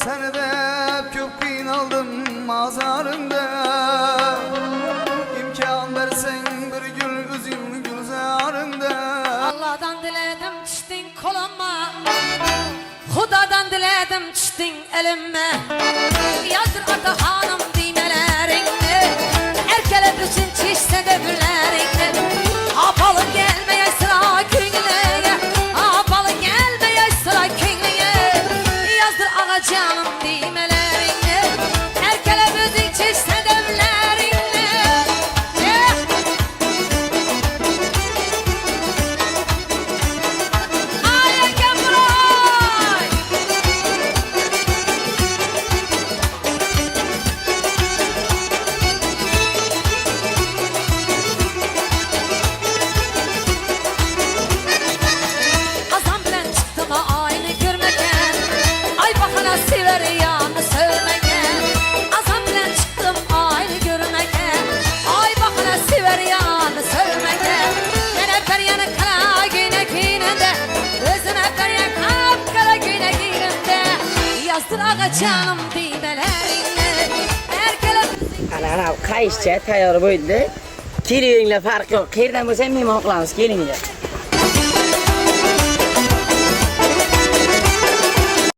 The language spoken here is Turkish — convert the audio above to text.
Seni de çok kıynaldım mazarında. İmkan versen bir gül üzüm gülzarında. Allah'tan diledim düştün koluma, Hudadan diledim düştün elime. Yazdır ata hanım düğmelerini, erkele bütün çişse dövürlerini. Apalı gelmeye sıra künlüğe, apalı gelmeye sıra künlüğe. Yazdır ağa canım düğmelerini, erkele bütün çişse dövürlerini. Canım düğmelerine Ana kayışça tayyor bo'ldi. Kelinglar farq yo'q. Qayerdan bo'lsa mehmon qilamiz, kelinglar.